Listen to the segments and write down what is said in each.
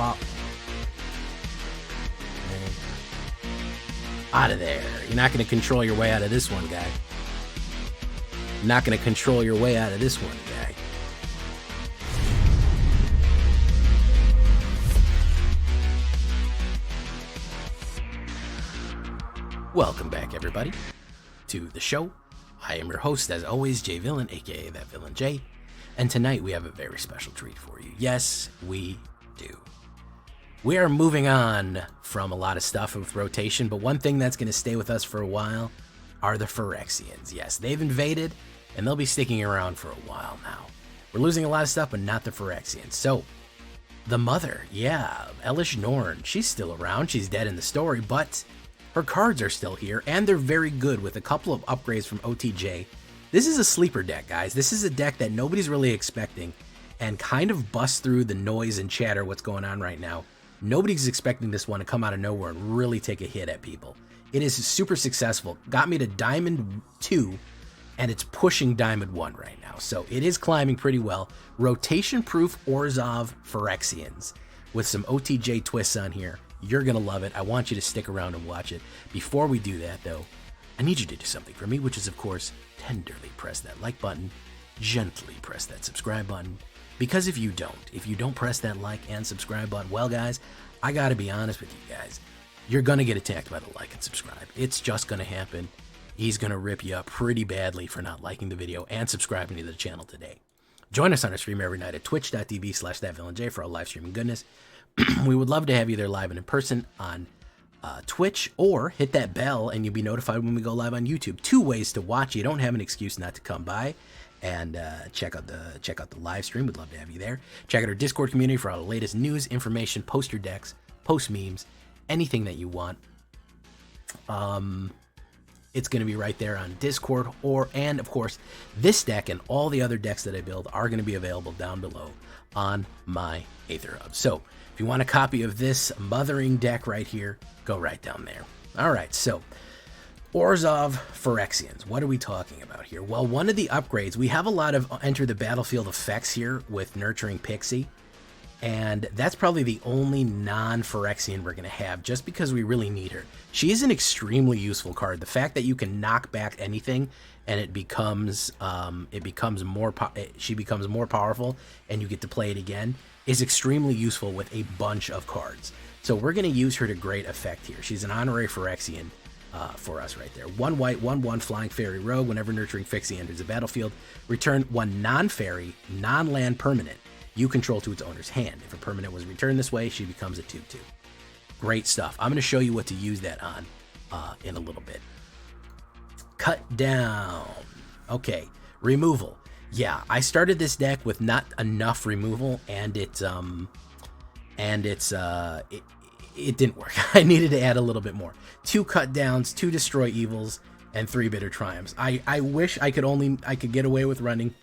Bop. Out of there. You're not going to control your way out of this one, guy. Not going to control your way out of this one, guy. Welcome back, everybody, to the show. I am your host, as always, Jay Villain, aka That Villain J. And tonight we have a very special treat for you. Yes, we do. We are moving on from a lot of stuff with rotation, but one thing that's going to stay with us for a while are the Phyrexians. Yes, they've invaded, and they'll be sticking around for a while now. We're losing a lot of stuff, but not the Phyrexians. So, the mother, yeah, Elesh Norn, she's still around. She's dead in the story, but her cards are still here, and they're very good with a couple of upgrades from OTJ. This is a sleeper deck, guys. This is a deck that nobody's really expecting and kind of busts through the noise and chatter what's going on right now. Nobody's expecting this one to come out of nowhere and really take a hit at people. It is super successful. Got me to Diamond 2, and it's pushing Diamond 1 right now. So it is climbing pretty well. Rotation-proof Orzhov Phyrexians with some OTJ twists on here. You're going to love it. I want you to stick around and watch it. Before we do that, though, I need you to do something for me, which is, of course, tenderly press that like button, gently press that subscribe button. Because if you don't press that like and subscribe button, well, guys, I got to be honest with you guys. You're going to get attacked by the like and subscribe. It's just going to happen. He's going to rip you up pretty badly for not liking the video and subscribing to the channel today. Join us on our stream every night at twitch.tv/thatvillainj for all live streaming goodness. We would love to have you there live and in person on Twitch, or hit that bell and you'll be notified when we go live on YouTube. 2 ways to watch. You don't have an excuse not to come by and check out the live stream. We'd love to have you there. Check out our Discord community for all the latest news, information, post your decks, post memes, anything that you want. It's going to be right there on Discord, and of course, this deck and all the other decks that I build are going to be available down below on my AetherHub. So if you want a copy of this mothering deck right here, go right down there. All right, so Orzhov Phyrexians. What are we talking about here? Well, one of the upgrades, we have a lot of enter the battlefield effects here with Nurturing Pixie, and that's probably the only non-Phyrexian we're going to have just because we really need her. She is an extremely useful card. The fact that you can knock back anything and she becomes more powerful and you get to play it again is extremely useful with a bunch of cards. So we're going to use her to great effect here. She's an honorary Phyrexian for us right there. 1 white, 1/1 flying fairy rogue. Whenever Nurturing Pixie enters the battlefield, return 1 non-fairy, non-land permanent you control to its owner's hand. If a permanent was returned this way, she becomes a 2/2. Great stuff. I'm going to show you what to use that on in a little bit. Cut down. Okay, removal. Yeah, I started this deck with not enough removal, and it didn't work. I needed to add a little bit more. 2 cut downs, 2 destroy evils, and 3 bitter triumphs. I wish I could get away with running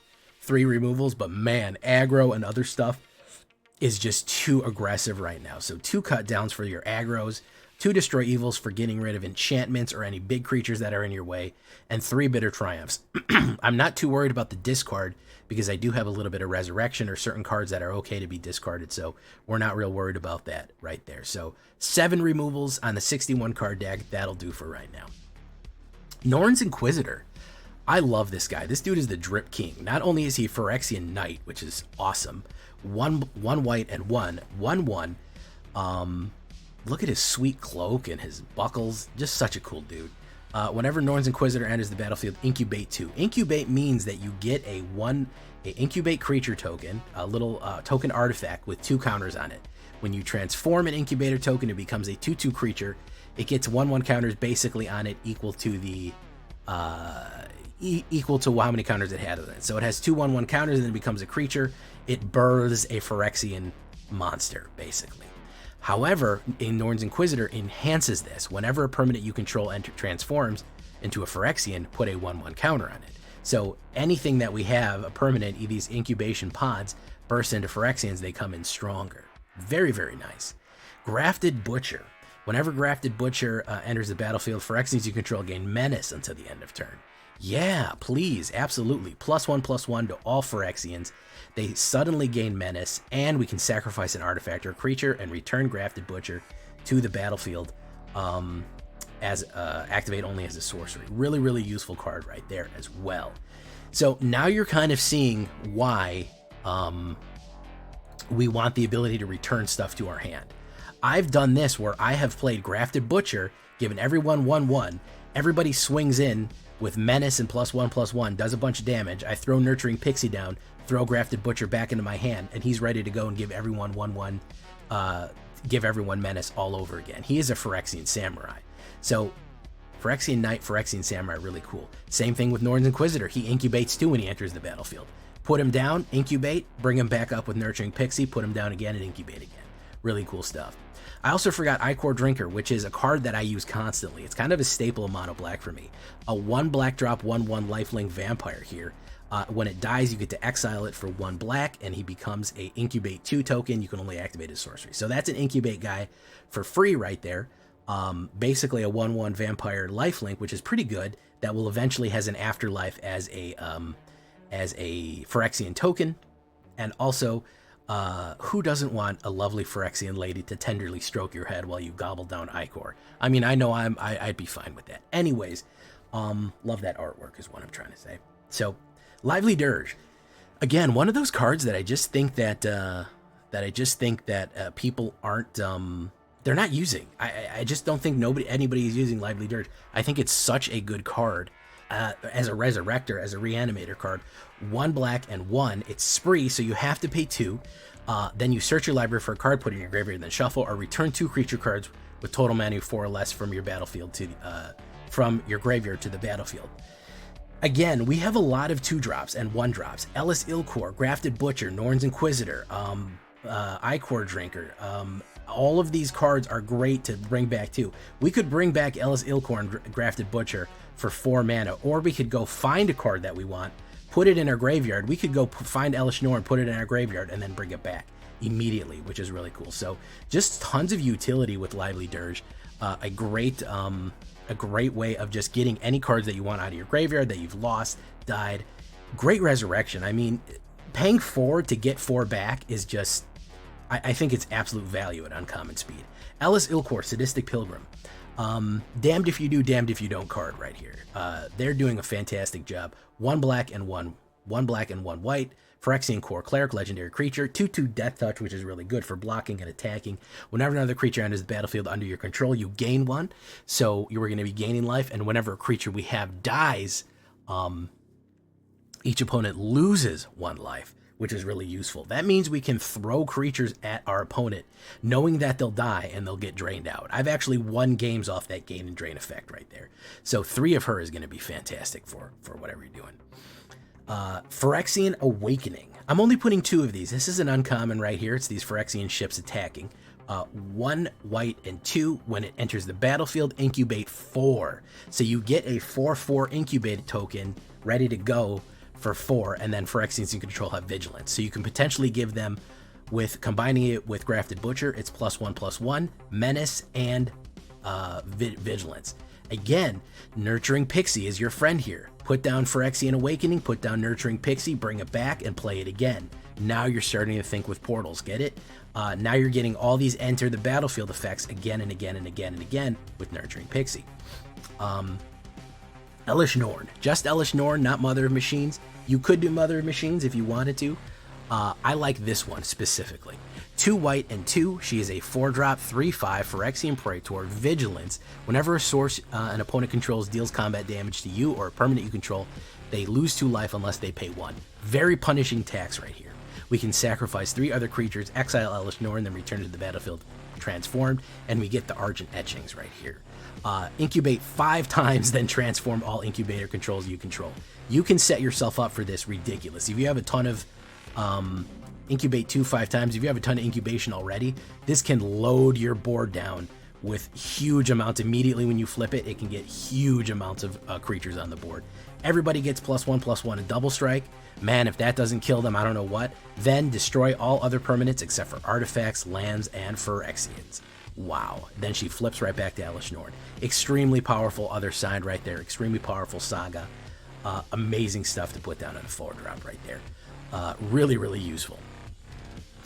3 removals, but man, aggro and other stuff is just too aggressive right now. So 2 cut downs for your aggros, 2 destroy evils for getting rid of enchantments or any big creatures that are in your way, and 3 bitter triumphs. I'm not too worried about the discard because I do have a little bit of resurrection or certain cards that are okay to be discarded, so we're not real worried about that right there. So 7 removals on the 61 card deck, that'll do for right now. Norn's Inquisitor. I love this guy. This dude is the drip king. Not only is he Phyrexian Knight, which is awesome, 1 white and 1/1. Look at his sweet cloak and his buckles. Just such a cool dude. Whenever Norn's Inquisitor enters the battlefield, incubate 2. Incubate means that you get a incubate creature token, a little token artifact with 2 counters on it. When you transform an incubator token, it becomes a 2/2 creature. It gets 1/1 counters basically on it equal to the equal to how many counters it had on it. So it has 2 1/1 counters and then it becomes a creature. It births a Phyrexian monster, basically. However, Norn's Inquisitor enhances this. Whenever a permanent you control transforms into a Phyrexian, put a 1/1 counter on it. So anything that we have, a permanent, these incubation pods, burst into Phyrexians, they come in stronger. Very, very nice. Grafted Butcher. Whenever Grafted Butcher enters the battlefield, Phyrexians you control gain menace until the end of turn. Yeah, please, absolutely. +1/+1 to all Phyrexians. They suddenly gain menace, and we can sacrifice an artifact or creature and return Grafted Butcher to the battlefield as activate only as a sorcery. Really, really useful card right there as well. So now you're kind of seeing why we want the ability to return stuff to our hand. I've done this where I have played Grafted Butcher, given everyone 1/1. Everybody swings in with Menace and +1/+1, does a bunch of damage. I throw Nurturing Pixie down, throw Grafted Butcher back into my hand, and he's ready to go and give everyone 1/1, give everyone Menace all over again. He is a Phyrexian Samurai. So Phyrexian Knight, Phyrexian Samurai, really cool. Same thing with Norn's Inquisitor. He incubates too when he enters the battlefield. Put him down, incubate, bring him back up with Nurturing Pixie, put him down again, and incubate again. Really cool stuff. I also forgot Ichor Drinker, which is a card that I use constantly. It's kind of a staple of mono black for me. A 1 black drop, 1/1 lifelink vampire here. When it dies, you get to exile it for 1 black, and he becomes a Incubate 2 token. You can only activate his sorcery. So that's an Incubate guy for free right there. Basically a 1/1 vampire lifelink, which is pretty good. That will eventually has an afterlife as a Phyrexian token. And also, who doesn't want a lovely Phyrexian lady to tenderly stroke your head while you gobble down Ichor? I mean, I know I'd be fine with that. Anyways, love that artwork is what I'm trying to say. So, Lively Dirge, again, one of those cards that I just think that people aren't they're not using. I just don't think anybody is using Lively Dirge. I think it's such a good card. As a Resurrector, as a Reanimator card. 1 black and 1. It's spree, so you have to pay 2. Then you search your library for a card, put it in your graveyard, then shuffle, or return 2 creature cards with total mana 4 or less from your battlefield to from your graveyard to the battlefield. Again, we have a lot of 2-drops and 1-drops. Elesh Ilkor, Grafted Butcher, Norn's Inquisitor, Ichor Drinker. All of these cards are great to bring back too. We could bring back Elesh Ilkor and Grafted Butcher for 4 mana, or we could go find a card that we want, put it in our graveyard. We could go find Elesh Norn, put it in our graveyard, and then bring it back immediately, which is really cool. So just tons of utility with Lively Dirge. A great way of just getting any cards that you want out of your graveyard that you've lost, died. Great resurrection. I mean, paying 4 to get 4 back is just, I think it's absolute value at uncommon speed. Elesh Ilkor, Sadistic Pilgrim. Damned if you do, damned if you don't card right here. They're doing a fantastic job. 1 black and 1 black and 1 white. Phyrexian Core Cleric, legendary creature. 2/2 Death Touch, which is really good for blocking and attacking. Whenever another creature enters the battlefield under your control, you gain 1. So you are going to be gaining life. And whenever a creature we have dies, each opponent loses 1 life, which is really useful. That means we can throw creatures at our opponent, knowing that they'll die and they'll get drained out. I've actually won games off that gain and drain effect right there. So 3 of her is going to be fantastic for whatever you're doing. Phyrexian Awakening. I'm only putting 2 of these. This is an uncommon right here. It's these Phyrexian ships attacking. 1 white and 2. When it enters the battlefield, incubate 4. So you get a 4/4 incubated token ready to go for 4, and then Phyrexians in control have Vigilance. So you can potentially give them, with combining it with Grafted Butcher, it's +1/+1, Menace, and Vigilance. Again, Nurturing Pixie is your friend here. Put down Phyrexian Awakening, put down Nurturing Pixie, bring it back, and play it again. Now you're starting to think with portals, get it? Now you're getting all these enter the battlefield effects again and again and again and again with Nurturing Pixie. Elesh Norn. Just Elesh Norn, not Mother of Machines. You could do Mother of Machines if you wanted to. I like this one specifically. 2 white and 2. She is a 4-drop, 3/5 Phyrexian Praetor, Vigilance. Whenever a source an opponent controls deals combat damage to you or a permanent you control, they lose 2 life unless they pay 1. Very punishing tax right here. We can sacrifice 3 other creatures, exile Elesh Norn, then return to the battlefield transformed, and we get the Argent Etchings right here. Incubate 5 times, then transform all incubator controls you control. You can set yourself up for this ridiculous. If you have a ton of incubate 2 5 times, if you have a ton of incubation already, this can load your board down with huge amounts. Immediately when you flip it, it can get huge amounts of creatures on the board. Everybody gets +1/+1 and double strike. Man, if that doesn't kill them, I don't know what. Then destroy all other permanents except for artifacts, lands, and Phyrexians. Wow. Then she flips right back to Elesh Norn. Extremely powerful other side right there. Extremely powerful saga. Amazing stuff to put down on a 4-drop right there. Really, really useful.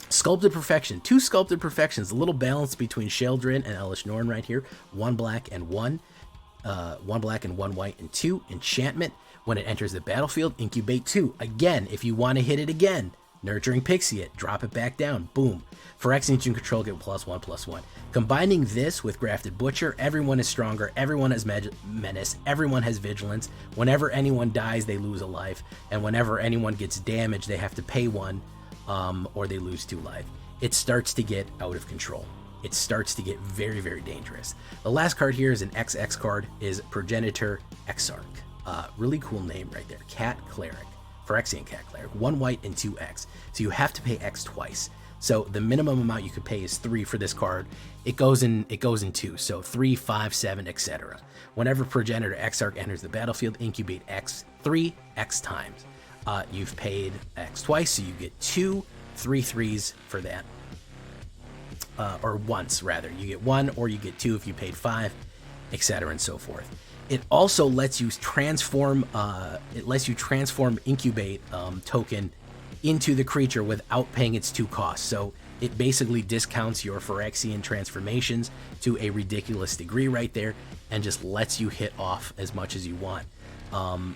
Sculpted Perfection. 2 Sculpted Perfections. A little balance between Sheldrin and Elesh Norn right here. 1 black and 1. 1 black and 1 white and 2. Enchantment. When it enters the battlefield, incubate 2. Again, if you want to hit it again, Nurturing Pixie it, drop it back down, boom. Phyrexians you control get +1/+1. Combining this with Grafted Butcher, everyone is stronger, everyone has Menace, everyone has Vigilance. Whenever anyone dies, they lose a life, and whenever anyone gets damaged, they have to pay 1, or they lose 2 life. It starts to get out of control. It starts to get very, very dangerous. The last card here is an XX card, is Progenitor Exarch. Really cool name right there, Cat Cleric. Phyrexian Cat Cleric, 1 white and 2 X. So you have to pay X twice. So the minimum amount you could pay is 3 for this card. It goes in 2, so 3, 5, 7, etc. Whenever Progenitor Exarch enters the battlefield, incubate X 3 X times. You've paid X twice, so you get 2 3/3s for that. Or once rather. You get 1 or you get 2 if you paid 5, etc. and so forth. It also lets you transform. Incubate token into the creature without paying its 2 costs. So it basically discounts your Phyrexian transformations to a ridiculous degree right there, and just lets you hit off as much as you want,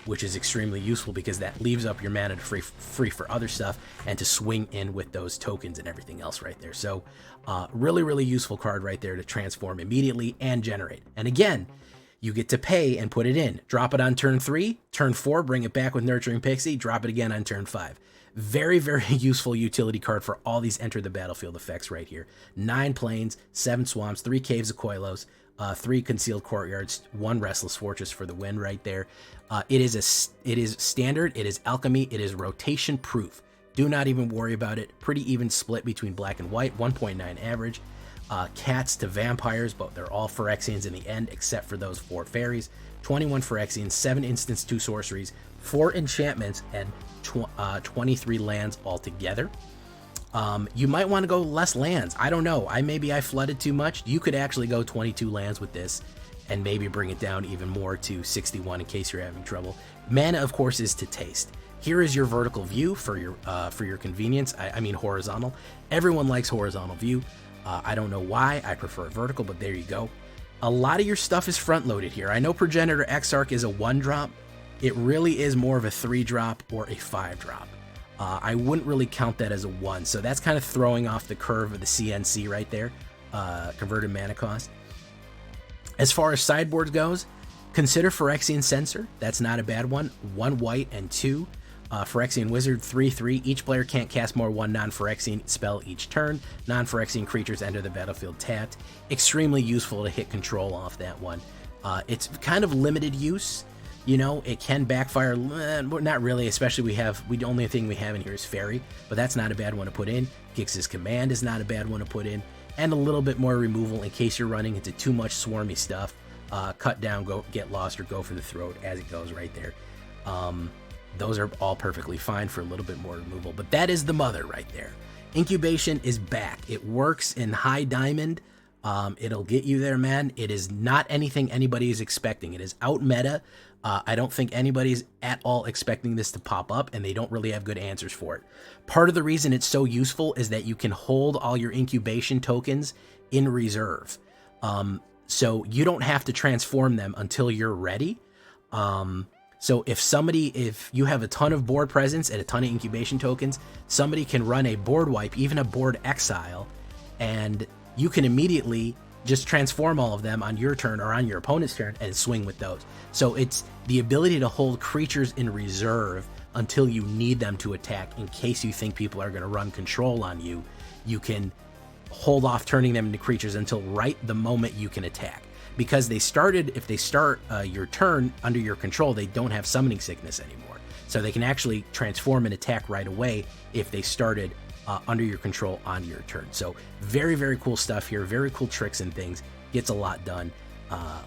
which is extremely useful because that leaves up your mana to free for other stuff and to swing in with those tokens and everything else right there. So really, really useful card right there to transform immediately and generate. And again, you get to pay and put it in. Drop it on turn 3, turn 4, bring it back with Nurturing Pixie, drop it again on turn 5. Very, very useful utility card for all these enter the battlefield effects right here. 9 plains, 7 swamps, 3 caves of Koilos, 3 concealed courtyards, 1 restless fortress for the win right there. It is standard, it is alchemy, it is rotation proof. Do not even worry about it. Pretty even split between black and white, 1.9 average. Cats to vampires, but they're all Phyrexians in the end, except for those 4 fairies. 21 Phyrexians, 7 instants, 2 sorceries, 4 enchantments, and 23 lands altogether. You might want to go less lands. I don't know. Maybe I flooded too much. You could actually go 22 lands with this and maybe bring it down even more to 61 in case you're having trouble. Mana, of course, is to taste. Here is your vertical view for your convenience. I mean horizontal. Everyone likes horizontal view. I don't know why. I prefer vertical, but there you go. A lot of your stuff is front-loaded here. I know Progenitor Exarch is a 1-drop. It really is more of a 3-drop or a 5-drop. I wouldn't really count that as a 1, so that's kind of throwing off the curve of the CNC right there, converted mana cost. As far as sideboard goes, consider Phyrexian Censor. That's not a bad one. 1 white and 2. Phyrexian Wizard, 3/3. Each player can't cast more 1 non-Phyrexian spell each turn. Non-Phyrexian creatures enter the battlefield tapped. Extremely useful to hit control off that one. It's kind of limited use. You know, it can backfire, not really, especially the only thing we have in here is Fairy, but that's not a bad one to put in. Gix's Command is not a bad one to put in, and a little bit more removal in case you're running into too much swarmy stuff. Cut down, go get lost, or go for the throat as it goes right there. Those are all perfectly fine for a little bit more removal, but that is the mother right there. Incubation is back. It works in high diamond. It'll get you there, man. It is not anything anybody is expecting. It is out meta. I don't think anybody's at all expecting this to pop up, and they don't really have good answers for it. Part of the reason it's so useful is that you can hold all your incubation tokens in reserve. So you don't have to transform them until you're ready. So if you have a ton of board presence and a ton of incubation tokens, somebody can run a board wipe, even a board exile, and you can immediately just transform all of them on your turn or on your opponent's turn and swing with those. So it's the ability to hold creatures in reserve until you need them to attack in case you think people are going to run control on you. You can hold off turning them into creatures until right the moment you can attack. Because if they start your turn under your control, they don't have summoning sickness anymore. So they can actually transform and attack right away if they started under your control on your turn. So very, very cool stuff here. Very cool tricks and things. Gets a lot done.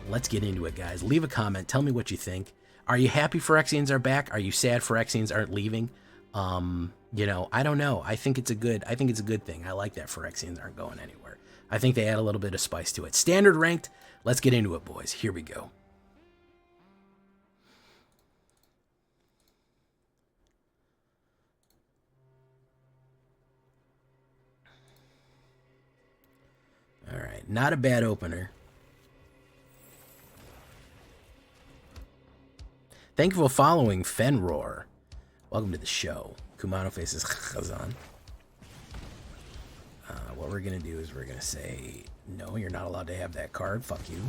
Let's get into it, guys. Leave a comment. Tell me what you think. Are you happy Phyrexians are back? Are you sad Phyrexians aren't leaving? You know, I don't know. I think it's a good thing. I like that Phyrexians aren't going anywhere. I think they add a little bit of spice to it. Standard ranked. Let's get into it, boys. Here we go. not a bad opener. Thank you for following Fenroar. Welcome to the show. Kumano faces Khazan. What we're going to do is we're going to say, no, you're not allowed to have that card. Fuck you.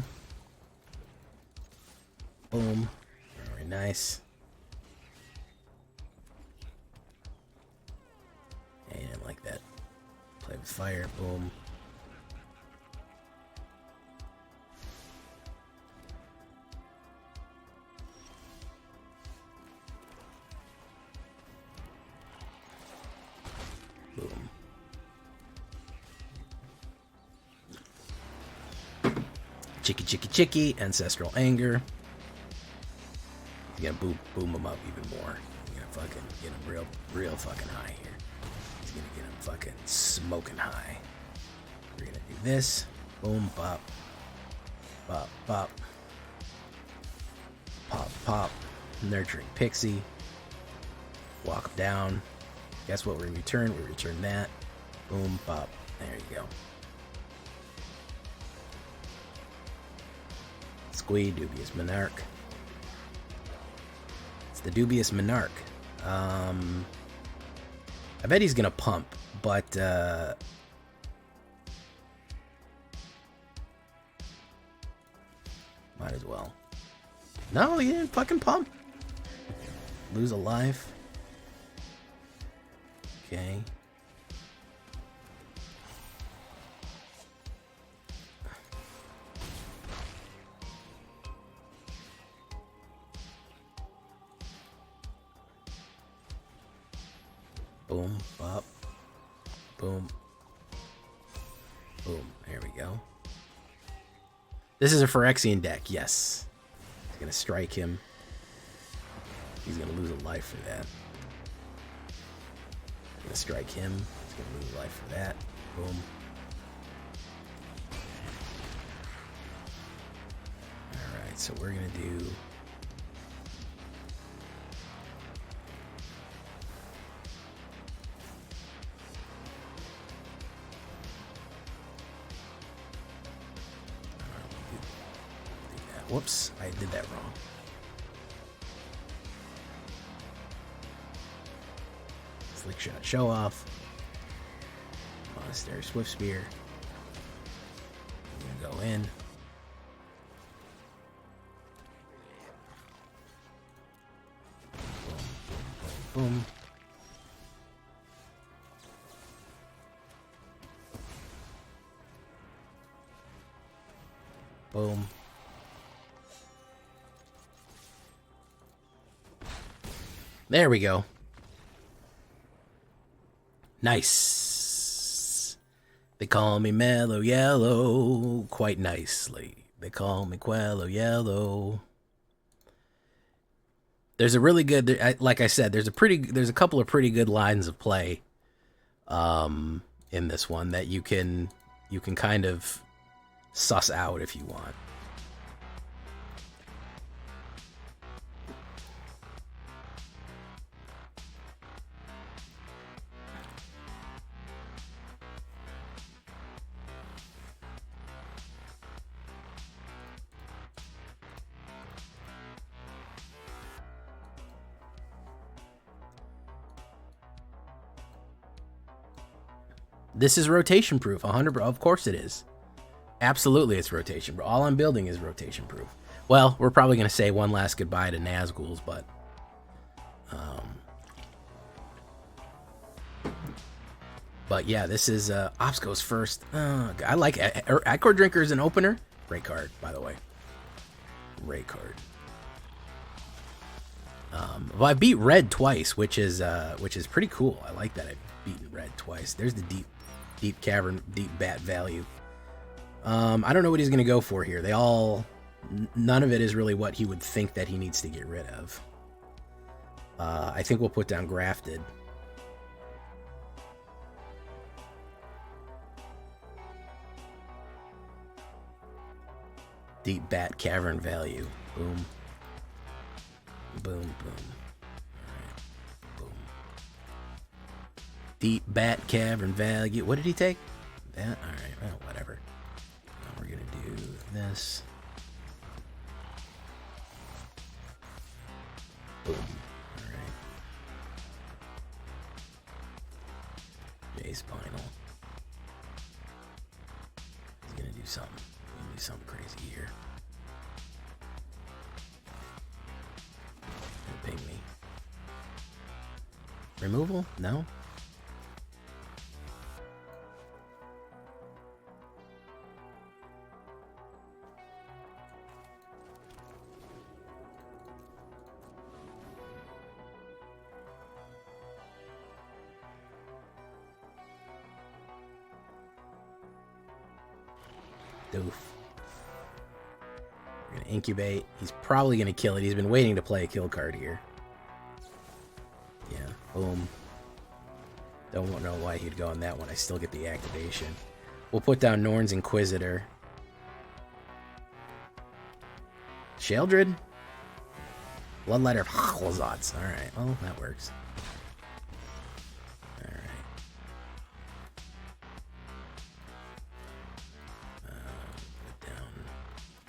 Boom. Very nice. And like that. Play with fire. Boom. Boom. Chicky, chicky, chicky. Ancestral Anger. You're gonna boom him up even more. You're gonna fucking get him real fucking high here. He's gonna get him fucking smoking high. We're gonna do this. Boom, pop. Pop, pop. Pop, pop. Nurturing Pixie. Walk down. Guess what we return? We return that. Boom, pop. There you go. Squee, Dubious Monarch. It's the Dubious Monarch. I bet he's gonna pump, but might as well. No, he didn't fucking pump. Lose a life. Okay. Boom, bop, boom, boom. There we go. This is a Phyrexian deck, yes. He's gonna strike him. He's gonna lose a life for that. Gonna strike him. He's gonna lose a life for that. Boom. Alright, so we're gonna do... Whoops, I did that wrong. Slick Shot Show Off. Monastery Swift Spear. I'm gonna go in. Boom, boom, boom, boom. Boom. There we go. Nice. They call me Mellow Yellow quite nicely. They call me Quello Yellow. There's a really good, like I said, there's a couple of pretty good lines of play in this one that you can kind of suss out if you want. This is rotation proof, 100%. Of course it is. Absolutely, it's rotation proof. All I'm building is rotation proof. Well, we're probably going to say one last goodbye to Nazguls, but yeah, this is Ops goes first. I like Ichor Drinker is an opener. Great card, by the way. Great card. Well, I beat red twice, which is pretty cool. I like that I've beaten red twice. There's the deep cavern, deep bat value. I don't know what he's gonna go for here. None of it is really what he would think that he needs to get rid of. I think we'll put down Grafted. Deep bat cavern value. Boom. Boom, boom. Alright. Boom. Deep bat cavern value. What did he take? That? Alright, well, whatever. this. Boom. Alright. J Spinal. He's gonna do something. He's gonna do something crazy here. Ping me. Removal? No? Doof. We're gonna incubate. He's probably gonna kill it. He's been waiting to play a kill card here. Yeah, boom. Don't know why he'd go on that one. I still get the activation. We'll put down Norn's Inquisitor. Sheldred? Bloodletter of Halazotz. Alright, well, that works.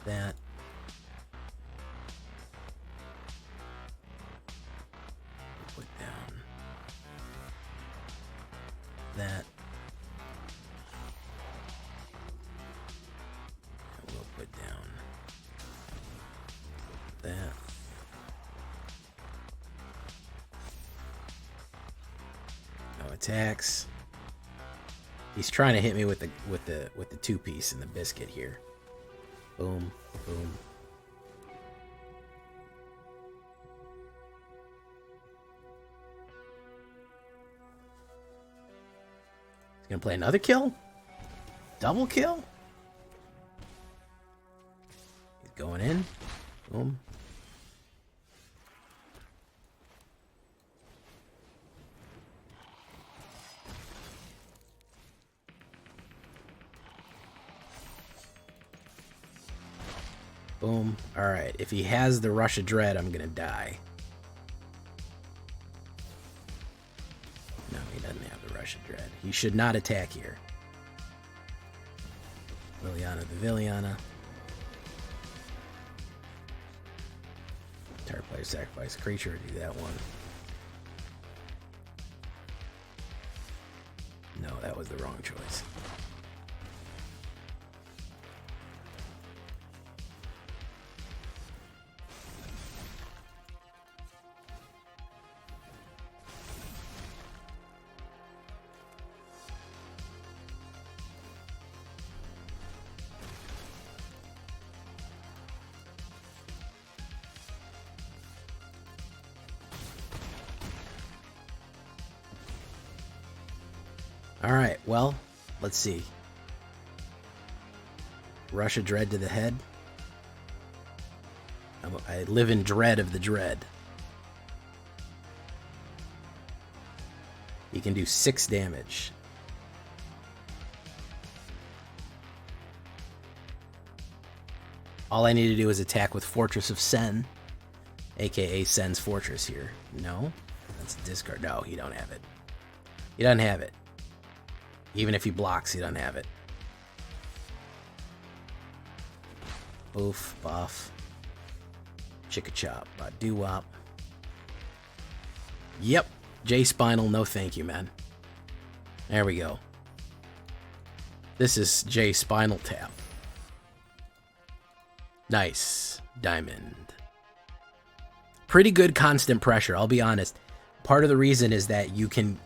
That. Put down that. And we'll put down that. No attacks. He's trying to hit me with the two-piece and the biscuit here. Boom, boom. He's gonna play another kill? Double kill? He's going in. Boom. Boom. Alright, if he has the Rush of Dread, I'm gonna die. No, he doesn't have the Rush of Dread. He should not attack here. Liliana the Villiana. Target player sacrifice a creature, do that one. No, that was the wrong choice. Alright, well, let's see. Rush of Dread to the head. I live in dread of the dread. He can do 6 damage. All I need to do is attack with Fortress of Sen, aka Sen's Fortress here. No? That's a discard. No, he don't have it. He doesn't have it. Even if he blocks, he doesn't have it. Oof, buff. Chicka chop, doo wop. Yep, J Spinal, no thank you, man. There we go. This is J Spinal tap. Nice. Diamond. Pretty good constant pressure, I'll be honest. Part of the reason is that you can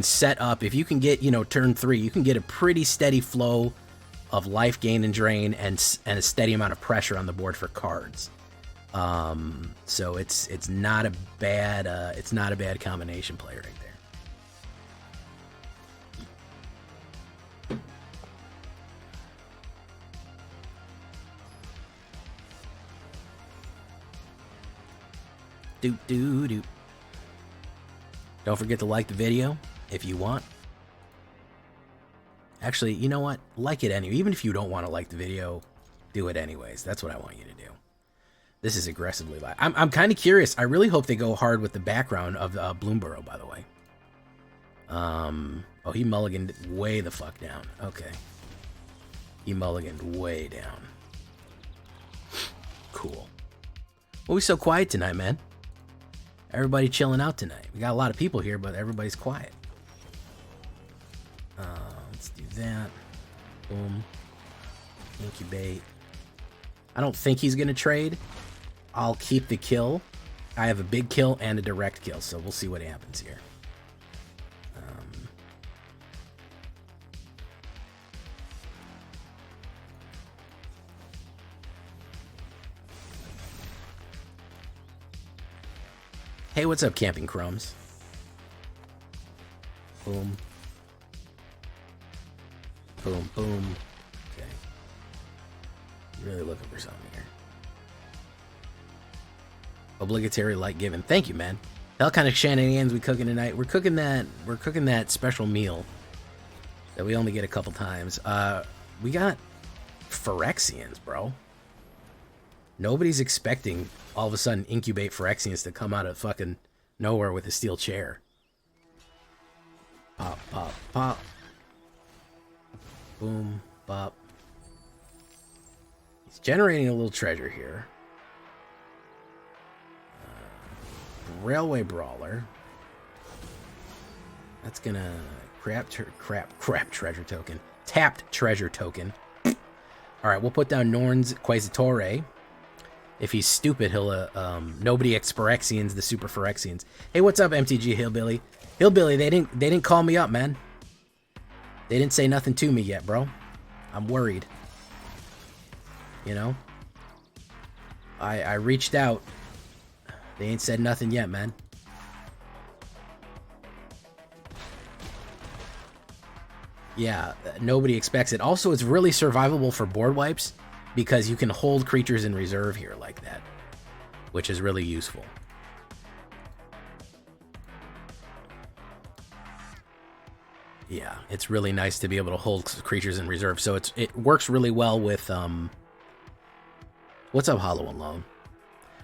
set up, if you can get, turn 3, you can get a pretty steady flow of life gain and drain and a steady amount of pressure on the board for cards. So it's not a bad combination play right there. Doop. Don't forget to like the video if you want. Actually, you know what? Like it anyway. Even if you don't want to like the video, do it anyways. That's what I want you to do. This is aggressively live. I'm kind of curious. I really hope they go hard with the background of Bloomborough, by the way. Oh, he mulliganed way the fuck down. Okay. He mulliganed way down. cool. Well, we so quiet tonight, man. Everybody chilling out tonight. We got a lot of people here, but everybody's quiet. Let's do that. Boom. Incubate. I don't think he's going to trade. I'll keep the kill. I have a big kill and a direct kill, so we'll see what happens here. Hey, what's up, Camping Crumbs? Boom. Boom, boom. Okay. Really looking for something here. Obligatory light given. Thank you, man. Hell kind of shenanigans we cooking tonight. We're cooking that special meal that we only get a couple times. We got Phyrexians, bro. Nobody's expecting all of a sudden Incubate Phyrexians to come out of fucking nowhere with a steel chair. Pop, pop, pop. Boom, bop. He's generating a little treasure here. Railway Brawler. That's gonna crap treasure token. Tapped treasure token. Alright, we'll put down Norn's Quasitore. If he's stupid, he'll nobody Phyrexians, the super Phyrexians. Hey, what's up, MTG Hillbilly? Hillbilly, they didn't call me up, man. They didn't say nothing to me yet, bro. I'm worried. You know? I reached out. They ain't said nothing yet, man. Yeah, nobody expects it. Also, it's really survivable for board wipes because you can hold creatures in reserve here like that, which is really useful. Yeah, it's really nice to be able to hold creatures in reserve. So it works really well with what's up, Hollow Alone?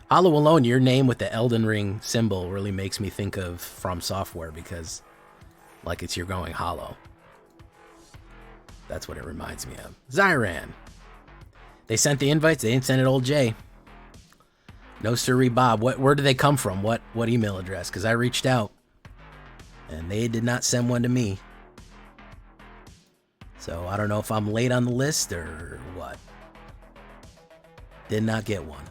Hollow Alone, your name with the Elden Ring symbol really makes me think of From Software because like you're going hollow. That's what it reminds me of. Zyran. They sent the invites, they didn't send it old Jay. No sirree Bob. Where do they come from? What email address? Because I reached out and they did not send one to me. So I don't know if I'm late on the list or what. Did not get one.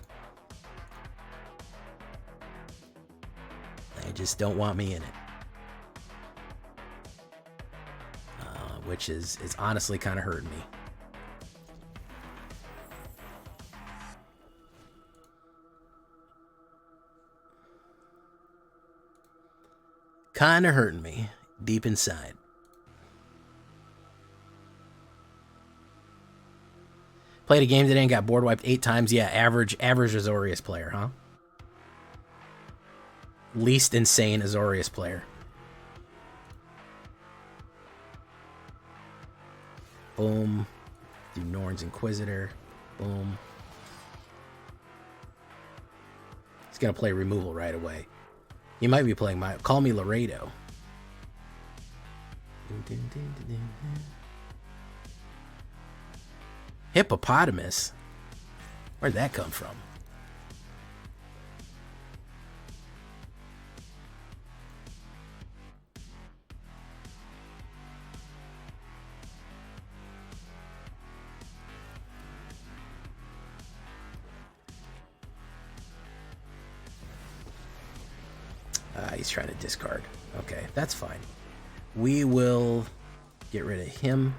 They just don't want me in it. Which is honestly kind of hurting me. Kind of hurting me deep inside. Played a game that ain't got board wiped 8 times. Yeah, average Azorius player, huh? Least insane Azorius player. Boom. Do Norn's Inquisitor. Boom. He's gonna play removal right away. He might be playing my Call Me Laredo. Hippopotamus? Where'd that come from? He's trying to discard. Okay, that's fine. We will get rid of him.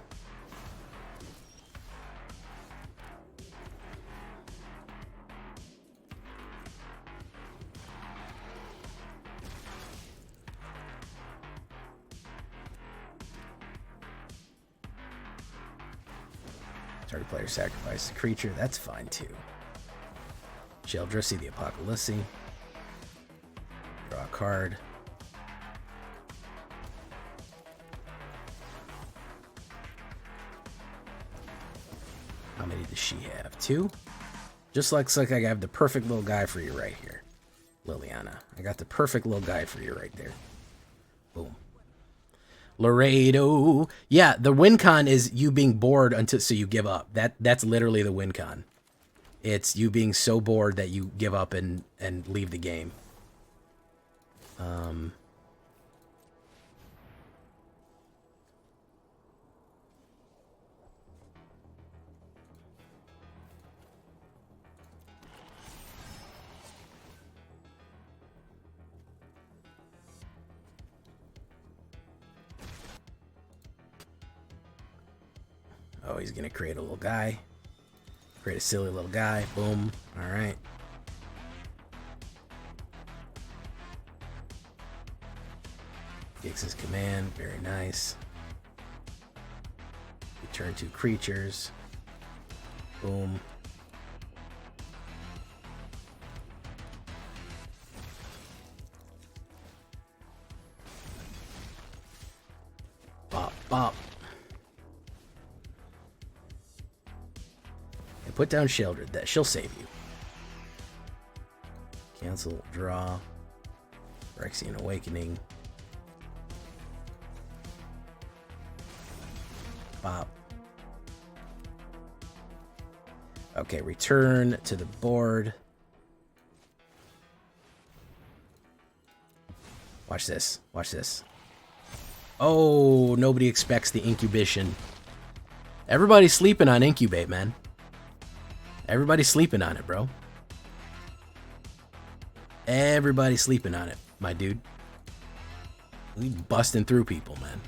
Target player sacrifice a creature. That's fine too. Sheldrissy the Apocalypse. Draw a card. How many does she have? 2? Just looks like I have the perfect little guy for you right here, Liliana. I got the perfect little guy for you right there. Boom. Laredo. Yeah, the win con is you being bored until so you give up. That's literally the win con. It's you being so bored that you give up and leave the game. Oh, he's gonna create a little guy. Create a silly little guy. Boom. All right. Gix's command. Very nice. Return 2 creatures. Boom. Bop, bop. And put down Sheldred. That she'll save you. Cancel, draw. Phyrexian Awakening. Bop. Okay, return to the board. Watch this. Watch this. Oh, nobody expects the incubation. Everybody's sleeping on Incubate, man. Everybody's sleeping on it, bro. Everybody's sleeping on it, my dude. We busting through people, man.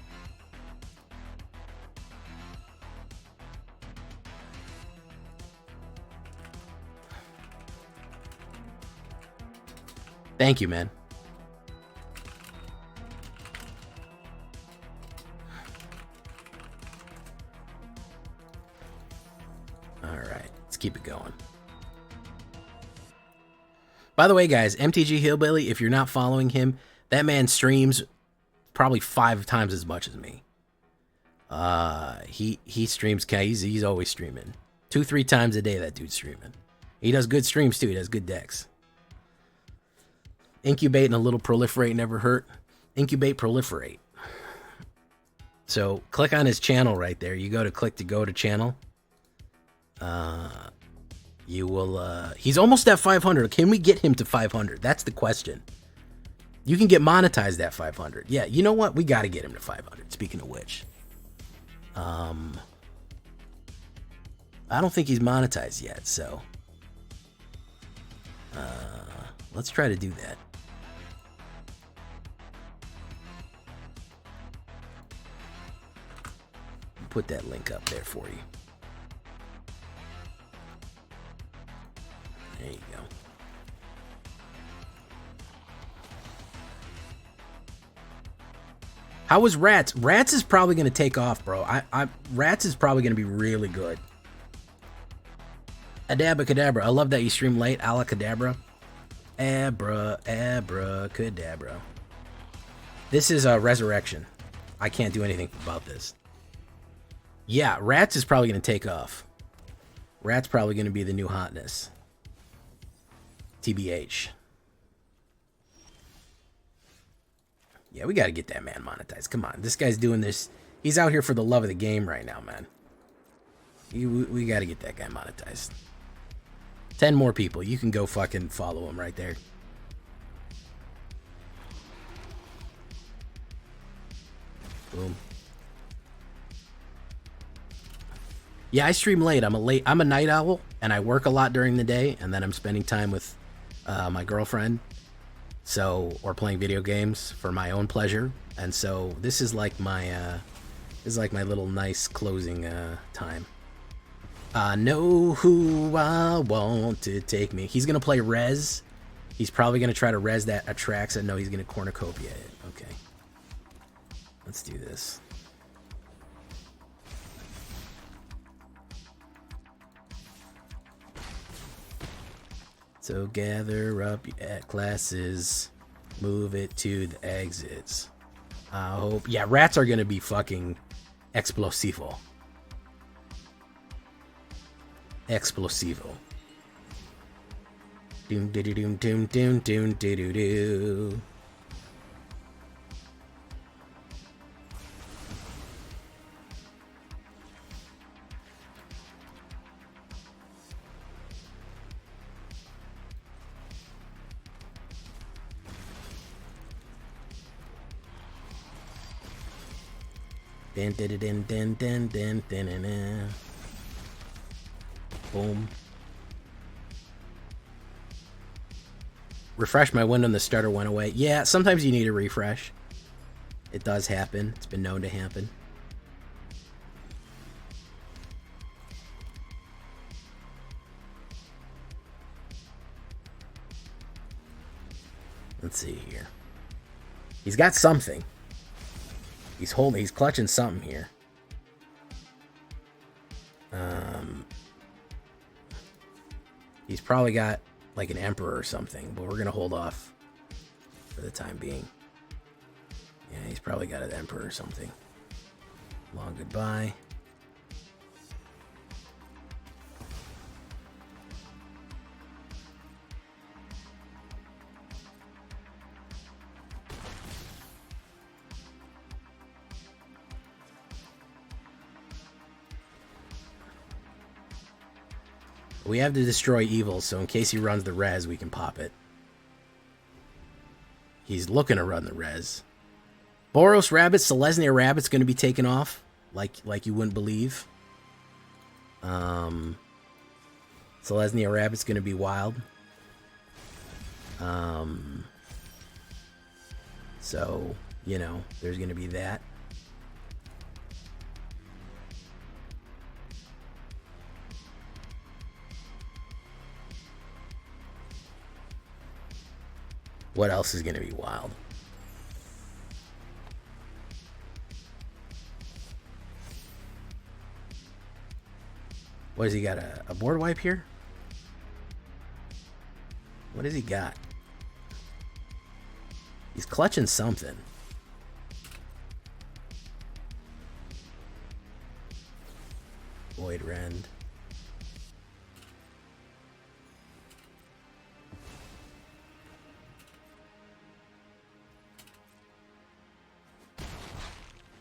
Thank you, man. All right, let's keep it going. By the way, guys, MTG Hillbilly, if you're not following him, that man streams probably 5 times as much as me. He streams, he's always streaming. 2-3 times a day, that dude's streaming. He does good streams, too. He does good decks. Incubate and a little proliferate never hurt. Incubate, proliferate. So click on his channel right there. You go to click to go to channel. You will, he's almost at 500. Can we get him to 500? That's the question. You can get monetized at 500. Yeah, you know what? We got to get him to 500. Speaking of which. I don't think he's monetized yet, so. Let's try to do that. Put that link up there for you. There you go. How was Rats? Rats is probably going to take off, bro. Rats is probably going to be really good. Adabacadabra. I love that you stream late. Alakadabra. Abracadabra. This is a resurrection. I can't do anything about this. Yeah, Rats is probably going to take off. Rats probably going to be the new hotness. TBH. Yeah, we got to get that man monetized. Come on, this guy's doing this. He's out here for the love of the game right now, man. We got to get that guy monetized. 10 more people. You can go fucking follow him right there. Boom. Yeah, I stream late. I'm a night owl, and I work a lot during the day, and then I'm spending time with my girlfriend, or playing video games for my own pleasure. And so this is like my little nice closing time. Know who I want to take me. He's gonna play res. He's probably gonna try to res that Atraxa. No, he's gonna cornucopia it. Okay, let's do this. So gather up your classes, move it to the exits. I hope. Yeah, Rats are gonna be fucking explosivo. Explosivo. Doom doo doom doom doom doom doo doo doo. Din, din, din, din, din, din, din, din, din. Boom. Refresh my window and the starter went away. Yeah, sometimes you need a refresh. It does happen. It's been known to happen. Let's see here. He's got something. He's clutching something here. He's probably got like an emperor or something, but we're gonna hold off for the time being. Yeah, he's probably got an emperor or something. Long goodbye. We have to destroy evil, so in case he runs the res, we can pop it. He's looking to run the res. Boros Rabbit, Selesnya Rabbit's going to be taken off, like you wouldn't believe. Selesnya Rabbit's going to be wild. So, you know, there's going to be that. What else is going to be wild? What has he got? A board wipe here? What has he got? He's clutching something. Void Rend.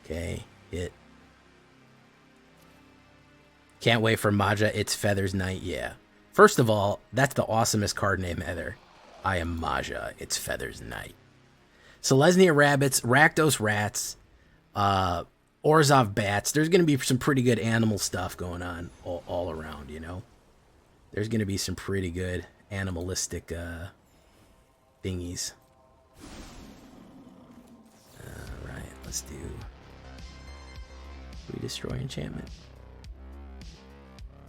Okay, hit. Can't wait for Maja, It's Feathers Night. Yeah. First of all, that's the awesomest card name ever. I am Maja, It's Feathers Night. Selesnya Rabbits, Rakdos Rats, Orzhov Bats. There's going to be some pretty good animal stuff going on all around, you know? There's going to be some pretty good animalistic thingies. Alright, let's do... We destroy enchantment.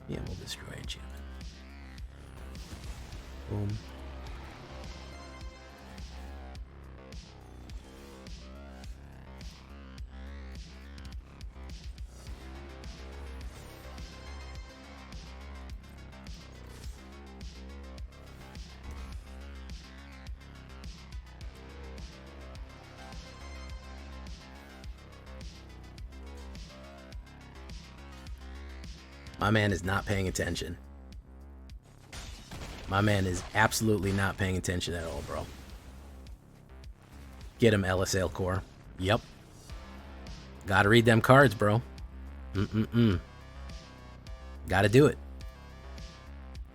Yeah, we'll destroy enchantment. Boom. My man is not paying attention. My man is absolutely not paying attention at all, bro. Get him, LSL Core. Yep. Gotta read them cards, bro. Gotta do it.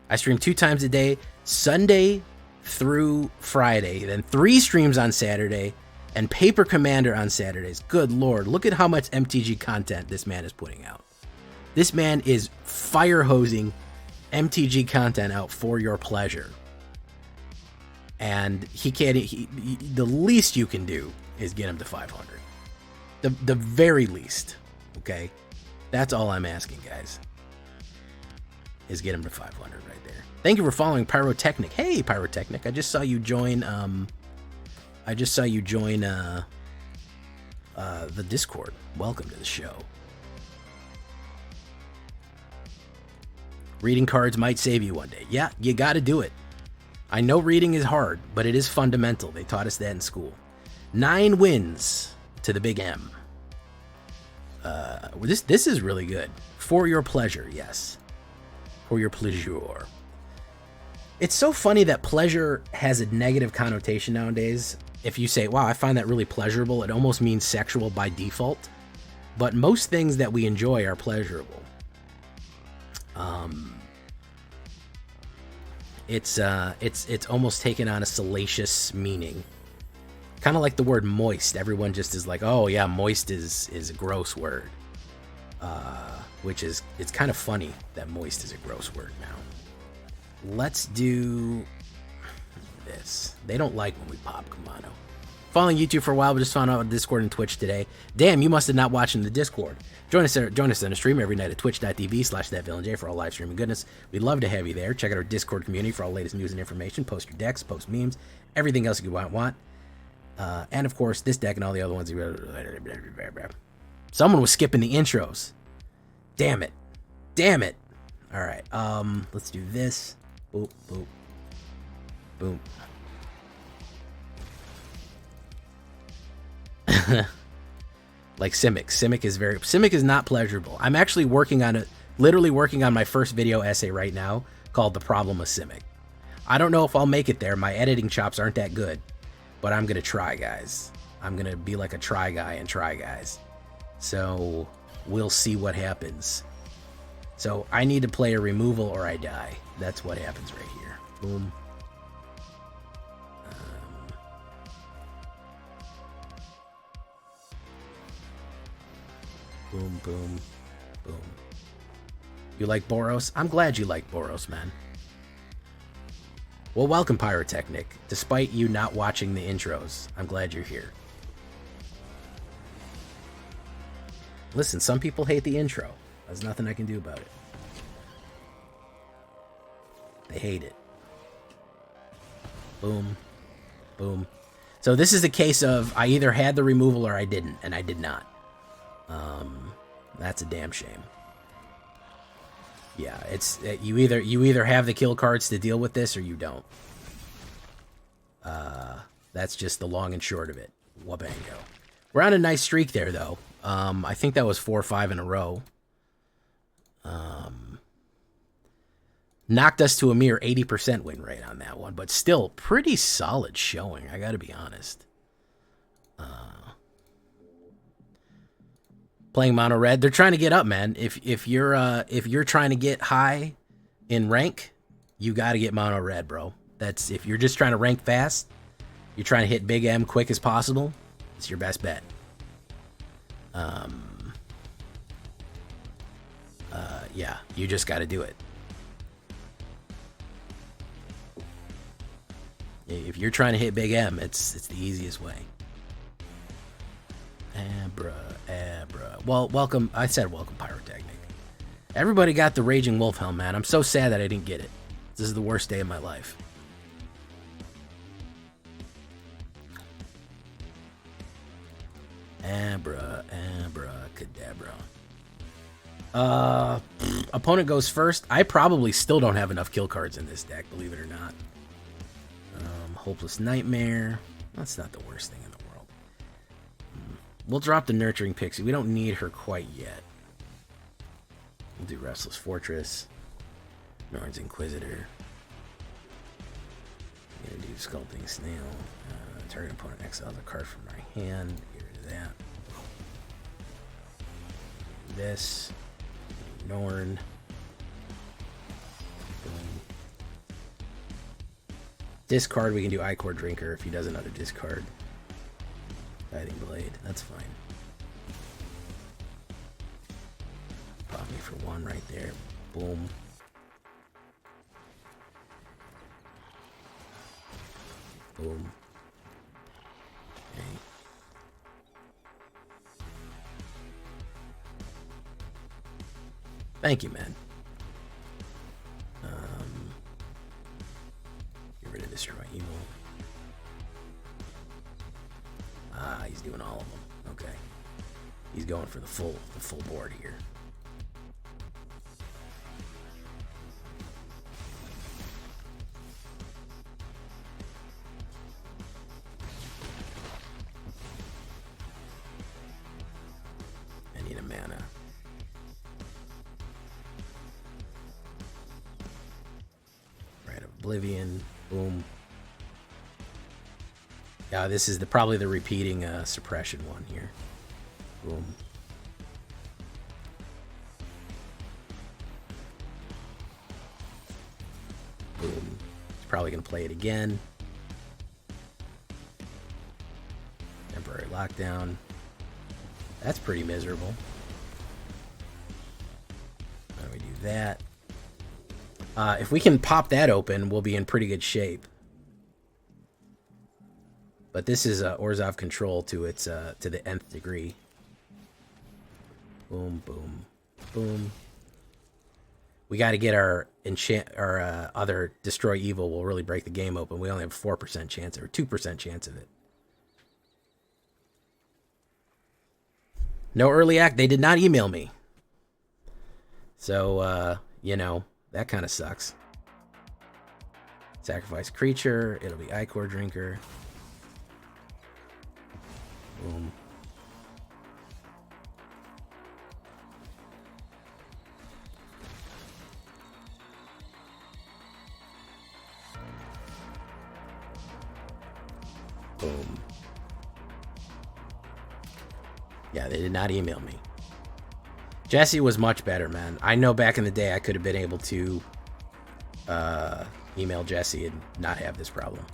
I stream 2 times a day, Sunday through Friday, then 3 streams on Saturday, and Paper Commander on Saturdays. Good lord, look at how much MTG content this man is putting out. This man is fire hosing MTG content out for your pleasure. And he can't, the least you can do is get him to 500. The very least, okay? That's all I'm asking, guys. Is get him to 500 right there. Thank you for following Pyrotechnic. Hey, Pyrotechnic, I just saw you join, the Discord. Welcome to the show. Reading cards might save you one day. Yeah, you gotta do it. I know reading is hard, but it is fundamental. They taught us that in school. 9 wins to the big M. This is really good. For your pleasure, yes. For your pleasure. It's so funny that pleasure has a negative connotation nowadays. If you say, wow, I find that really pleasurable, it almost means sexual by default. But most things that we enjoy are pleasurable. It's almost taken on a salacious meaning Kind of like the word moist. Everyone just is like, oh yeah, moist is a gross word. Which is, it's kind of funny that moist is a gross word now. Let's do this. They don't like when we pop Kamano. Following YouTube for a while, but just found out on Discord and Twitch today. Damn, you must have not watching the Discord. Join us on a stream every night at twitch.tv/thatvillainj for all live streaming goodness. We'd love to have you there. Check out our Discord community for all latest news and information. Post your decks, post memes, everything else you want. And of course, this deck and all the other ones. Someone was skipping the intros. Damn it. Damn it. All right. Let's do this. Boop, boop. Boom. Like Simic. Simic is not pleasurable. I'm actually literally working on my first video essay right now called The Problem of Simic. I don't know if I'll make it there. My editing chops aren't that good, but I'm going to try, guys. I'm going to be like a try guy and try guys. So we'll see what happens. So I need to play a removal or I die. That's what happens right here. Boom. Boom, boom, boom. You like Boros? I'm glad you like Boros, man. Well, welcome, Pyrotechnic. Despite you not watching the intros, I'm glad you're here. Listen, some people hate the intro. There's nothing I can do about it. They hate it. Boom. Boom. So this is the case of I either had the removal or I didn't, and I did not. That's a damn shame. Yeah, it's you either have the kill cards to deal with this or you don't. That's just the long and short of it. Wabango. We're on a nice streak there, though. I think that was 4 or 5 in a row. Knocked us to a mere 80% win rate on that one, but still pretty solid showing, I gotta be honest. Playing mono red, they're trying to get up, man. If you're trying to get high in rank, you got to get mono red, bro. That's if you're just trying to rank fast, you're trying to hit big M quick as possible. It's your best bet. Yeah, you just got to do it. If you're trying to hit big M, it's the easiest way. Abra. Well, welcome. I said welcome, Pyrotechnic. Everybody got the Raging Wolf Helm, man. I'm so sad that I didn't get it. This is the worst day of my life. Abracadabra. Opponent goes first. I probably still don't have enough kill cards in this deck, believe it or not. Hopeless Nightmare. That's not the worst thing in the world. We'll drop the Nurturing Pixie. We don't need her quite yet. We'll do Restless Fortress. Norn's Inquisitor. I'm gonna do Sculpting Snail. Target opponent exiles a card from my hand. Get rid of that. This. Norn. Boom. Discard, we can do Ichor Drinker if he does another discard. Guiding Blade, that's fine. Pop me for 1 right there. Boom. Boom. Okay. Thank you, man. Get rid of Destroy Evil. He's doing all of them. Okay. He's going for the full board here. I need a mana. Right, Oblivion. Boom. Yeah, this is probably the repeating suppression one here. Boom. Boom. He's probably going to play it again. lockdown. That's pretty miserable. How do we do that? If we can pop that open, we'll be in pretty good shape. But this is Orzhov control to its to the nth degree. Boom, boom, boom. We got to get our other destroy evil will really break the game open. We only have 4% chance or 2% chance of it. No early act. They did not email me. So, you know, that kind of sucks. Sacrifice creature. It'll be Ichor Drinker. Boom. Boom. Yeah, they did not email me. Jesse was much better, man. I know back in the day I could have been able to email Jesse and not have this problem.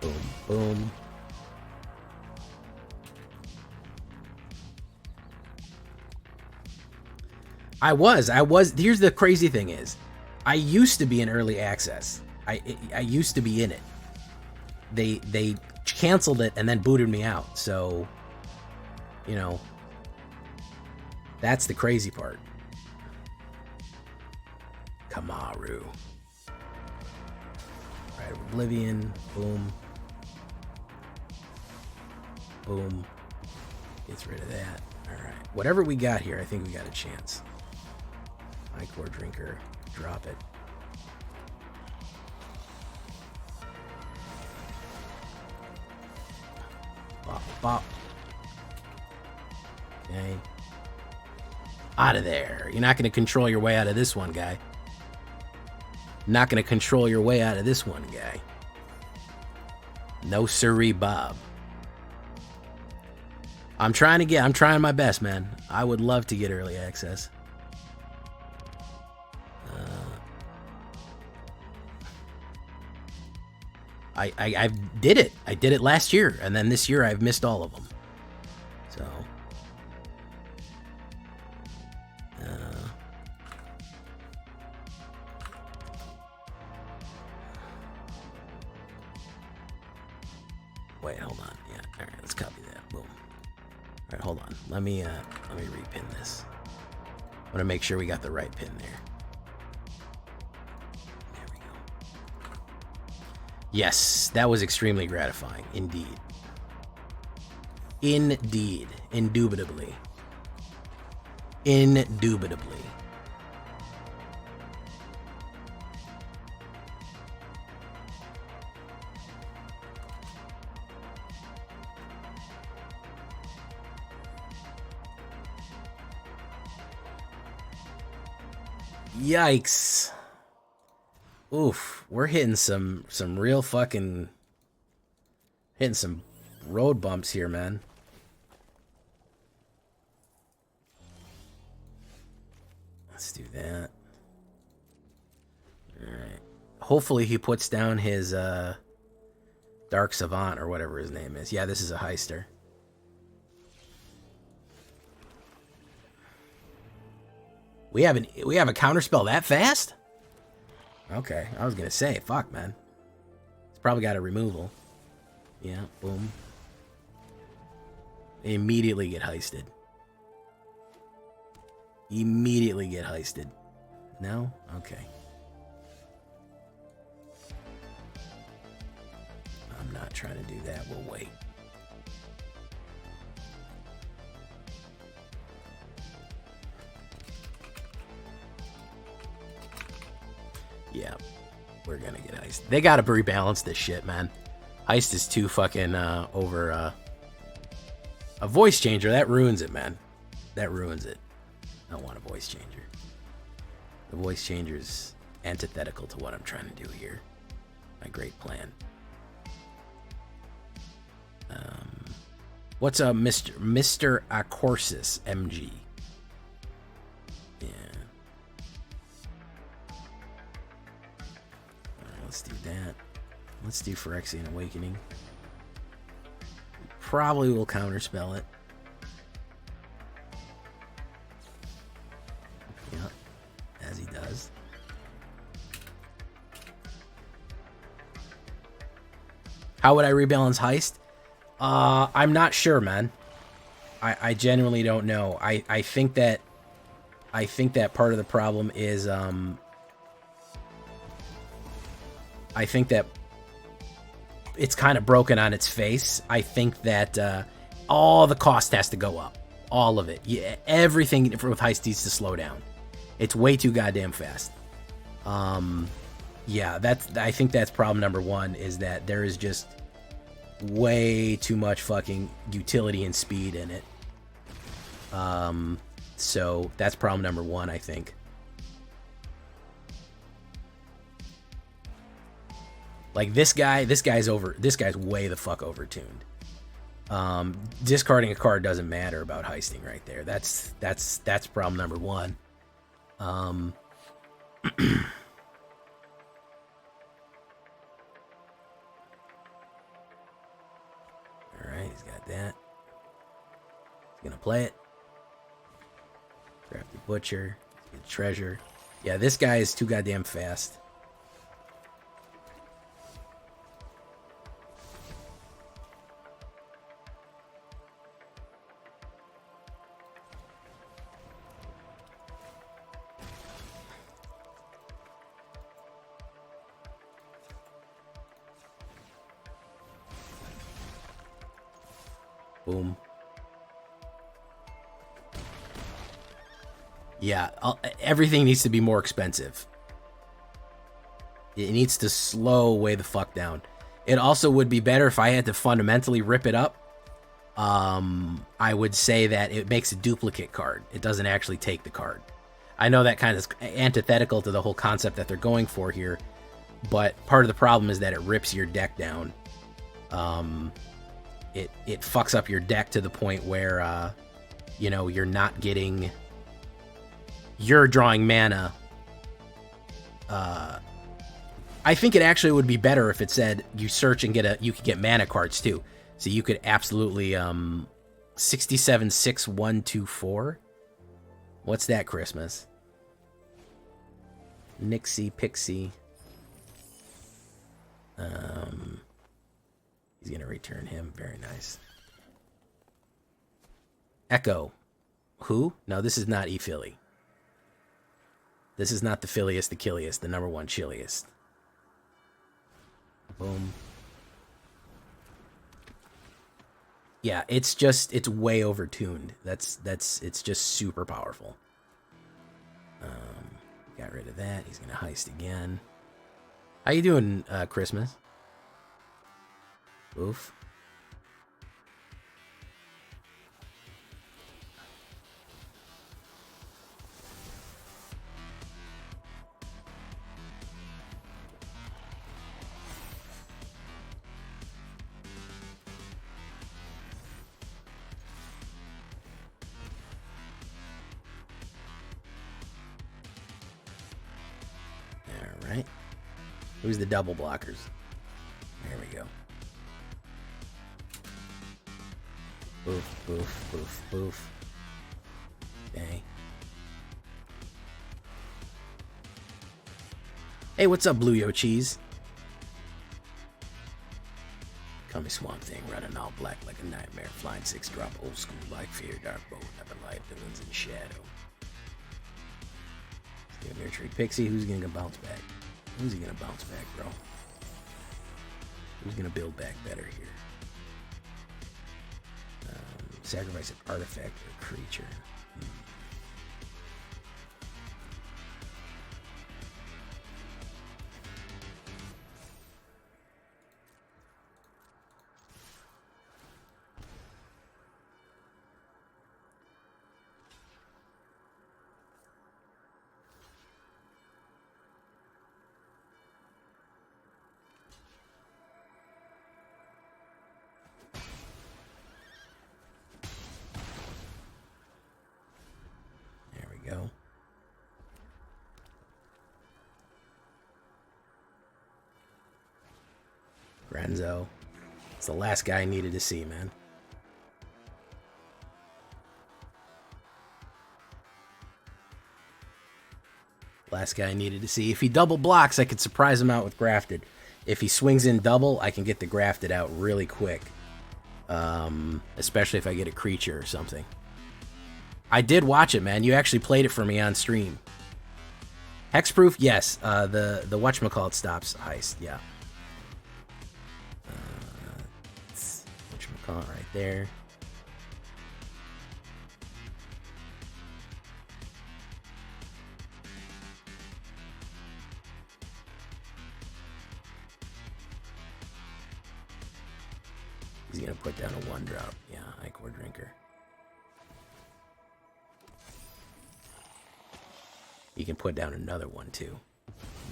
Boom, boom. I was. Here's the crazy thing is, I used to be in early access. I used to be in it. They canceled it and then booted me out. So, you know, that's the crazy part. Kamaru. Right, Oblivion. Boom. Boom. Gets rid of that. Alright. Whatever we got here, I think we got a chance. Ichor Drinker. Drop it. Bop, bop. Okay. Out of there. You're not going to control your way out of this one, guy. Not going to control your way out of this one, guy. No siree, Bob. I'm trying my best, man. I would love to get early access. I did it. I did it last year, and then this year I've missed all of them. So, wait, hold on. Yeah, all right, let's copy that. Boom. All right, hold on. Let me repin this. I want to make sure we got the right pin there. Yes, that was extremely gratifying, indeed. Indeed. Indubitably. Indubitably. Yikes. Oof, we're hitting some real fucking hitting some road bumps here, man. Let's do that. All right. Hopefully he puts down his Dark Savant or whatever his name is. Yeah, this is a heister. We have a counterspell that fast? Okay, I was gonna say, fuck, man. It's probably got a removal. Yeah, boom. Immediately get heisted. Immediately get heisted. No? Okay. I'm not trying to do that. We'll wait. Yeah, we're gonna get heist. They gotta rebalance this shit, man. Heist is too fucking over. A voice changer, that ruins it, man. That ruins it. I don't want a voice changer. The voice changer is antithetical to what I'm trying to do here. My great plan. What's up, Mr. Acorsis MG? Yeah. Alright, let's do that. Let's do Phyrexian Awakening. Probably will counterspell it. Yep, as he does. How would I rebalance Heist? I'm not sure, man. I genuinely don't know. I think that part of the problem is I think that it's kind of broken on its face. I think that all the cost has to go up. All of it. Yeah, everything with Heist needs to slow down. It's way too goddamn fast. Yeah, I think that's problem number one, is that there is just way too much fucking utility and speed in it. So that's problem number one, I think. Like this guy's way the fuck overtuned. Discarding a card doesn't matter about heisting right there. That's problem number one. All right, he's got that. He's gonna play it. Grab the butcher. Get treasure. Yeah, this guy is too goddamn fast. Boom. Yeah, everything needs to be more expensive. It needs to slow way the fuck down. It also would be better if I had to fundamentally rip it up. I would say that it makes a duplicate card. It doesn't actually take the card. I know that kind of is antithetical to the whole concept that they're going for here, but part of the problem is that it rips your deck down. It fucks up your deck to the point where, you know, you're not getting... You're drawing mana. I think it actually would be better if it said you search and you could get mana cards too. So you could absolutely 676124. What's that, Christmas? Nixie Pixie. He's gonna return him. Very nice. Echo. Who? No, this is not E-Philly. This is not the Philliest, the killiest, the number one chilliest. Boom. Yeah, it's way overtuned. It's just super powerful. Got rid of that. He's gonna heist again. How you doing, Christmas? Oof. Alright. Who's the double blockers? There we go. Boof, boof, boof, boof. Okay. Hey, what's up, Blue Yo Cheese? Call me Swamp Thing, running all black like a nightmare, flying 6-drop, old school like fear, dark bolt, never light, villains in shadow. Let's get Tree Pixie. Who's gonna bounce back? Who's he gonna bounce back, bro? Who's gonna build back better here? Sacrifice an artifact or creature. Renzo. It's the last guy I needed to see, man. Last guy I needed to see. If he double blocks, I could surprise him out with grafted. If he swings in double, I can get the grafted out really quick. Especially if I get a creature or something. I did watch it, man. You actually played it for me on stream. Hexproof? Yes. The whatchamacallit stops heist. Yeah. Whatchamacallit right there. He's going to put down a 1-drop. Yeah, Ichor Drinker. He can put down another one, too.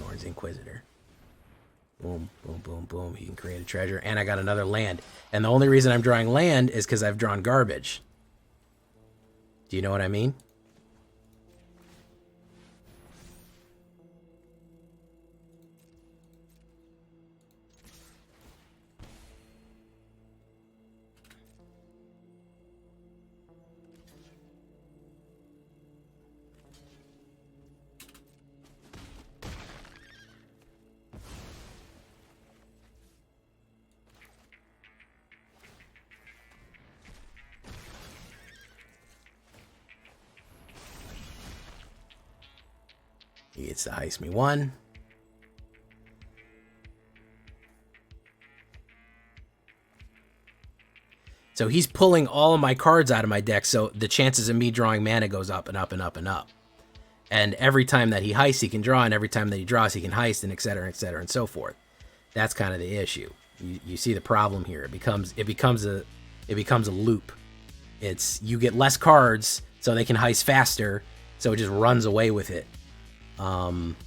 Norn's Inquisitor. Boom, boom, boom, boom. He can create a treasure. And I got another land. And the only reason I'm drawing land is because I've drawn garbage. Do you know what I mean? He gets to heist me 1. So he's pulling all of my cards out of my deck, so the chances of me drawing mana goes up and up and up and up. And every time that he heists, he can draw, and every time that he draws, he can heist, and et cetera, and so forth. That's kind of the issue. You see the problem here. It becomes a loop. It's you get less cards, so they can heist faster, so it just runs away with it.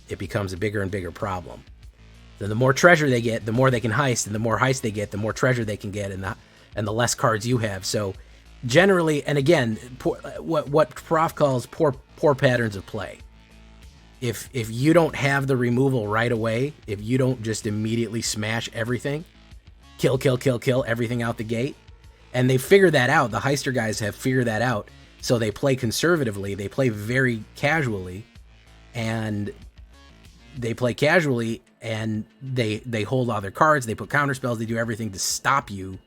It becomes a bigger and bigger problem. Then the more treasure they get, the more they can heist, and the more heist they get, the more treasure they can get, and the less cards you have. So generally, and again, what Prof calls poor patterns of play. If you don't have the removal right away, if you don't just immediately smash everything, kill everything out the gate, and they figure that out. The heister guys have figured that out, so they play conservatively. They play very casually. And they play casually, and they hold all their cards, they put counter spells, they do everything to stop you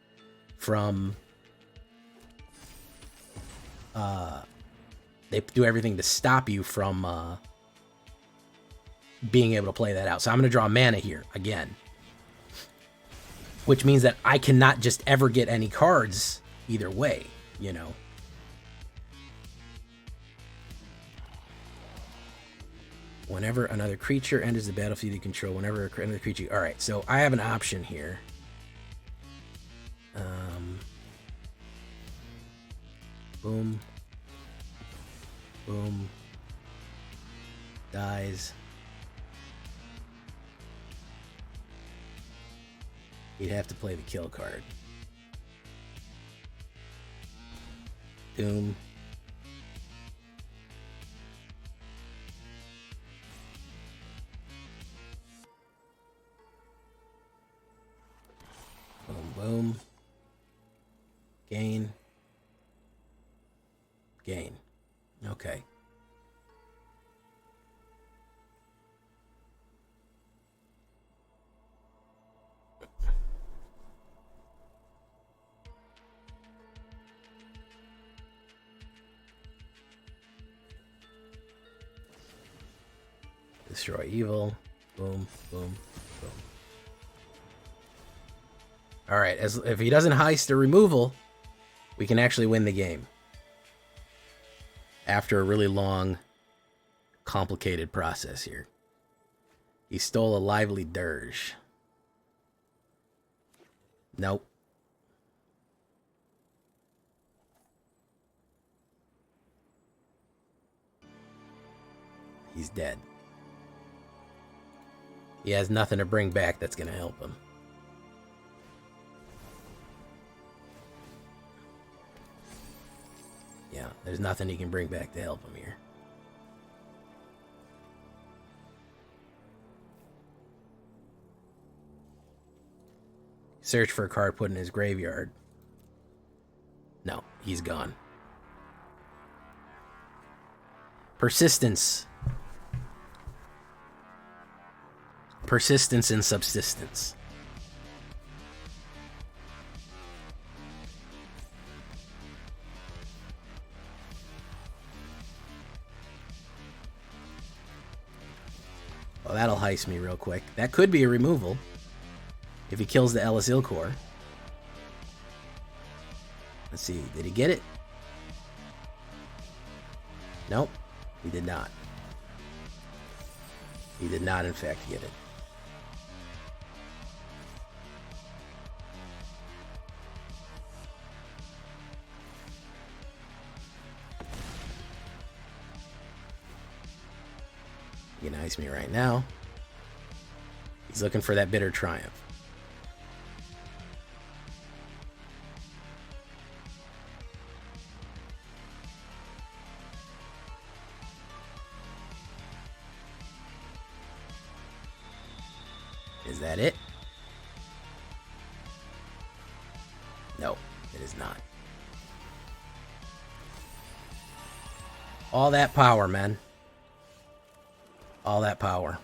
from being able to play that out. So I'm going to draw mana here again, which means that I cannot just ever get any cards either way, you know. Whenever another creature enters the battlefield you control, whenever another creature... All right, so I have an option here. Boom. Boom. Dies. You'd have to play the kill card. Doom. Boom. Gain. Gain. Okay. Destroy evil. Boom, boom, boom. All right, if he doesn't heist a removal, we can actually win the game. After a really long, complicated process here. He stole a lively dirge. Nope. He's dead. He has nothing to bring back that's going to help him. Yeah, there's nothing he can bring back to help him here. Search for a card put in his graveyard. No, he's gone. Persistence. Persistence and subsistence. Well, that'll heist me real quick. That could be a removal if he kills the Elesh Norn. Let's see, did he get it? Nope, he did not. He did not, in fact, get it. He can ice me right now. He's looking for that bitter triumph. Is that it? No, it is not. All that power, man. All that power.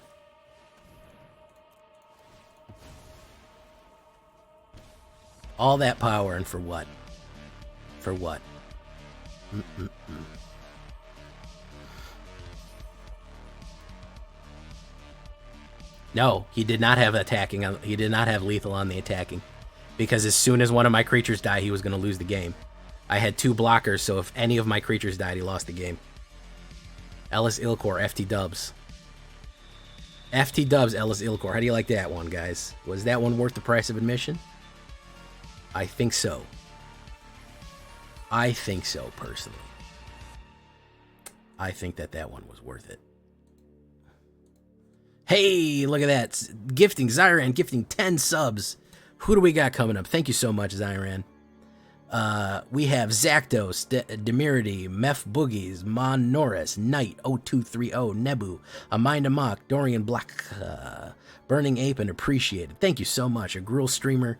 All that power, and for what? For what? No, he did not have attacking. He did not have lethal on the attacking. Because as soon as one of my creatures died, he was going to lose the game. I had 2 blockers, so if any of my creatures died, he lost the game. Elesh Norn, FT dubs. FT dubs, Elesh Norn. How do you like that one, guys? Was that one worth the price of admission? I think so. I think so, personally. I think that one was worth it. Hey, look at that. Gifting, Zyran gifting 10 subs. Who do we got coming up? Thank you so much, Zyran. We have Zakdos, Demirity, Meph Boogies, Mon Norris, Knight, 0230, Nebu, Aminda Mock, Dorian Black, Burning Ape, and Appreciated. Thank you so much. A girl streamer,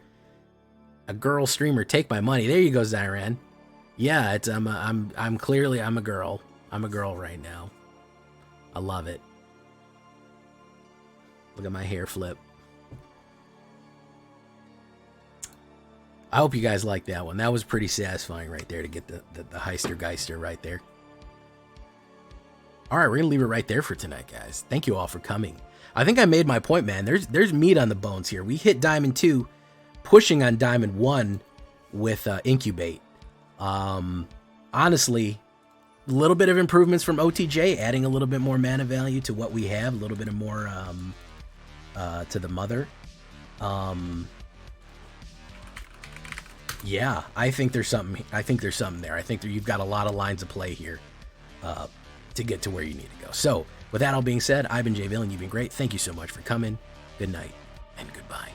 take my money. There you go, Zyran. Yeah, it's I'm clearly a girl. I'm a girl right now. I love it. Look at my hair flip. I hope you guys liked that one. That was pretty satisfying right there to get the Heister-Geister right there. All right, we're going to leave it right there for tonight, guys. Thank you all for coming. I think I made my point, man. There's meat on the bones here. We hit Diamond 2, pushing on Diamond 1 with Incubate. Honestly, a little bit of improvements from OTJ, adding a little bit more mana value to what we have, a little bit of more to the mother. Yeah, I think there's something. I think there's something there. I think you've got a lot of lines of play here to get to where you need to go. So, with that all being said, I've been Jay Villain. You've been great. Thank you so much for coming. Good night and goodbye.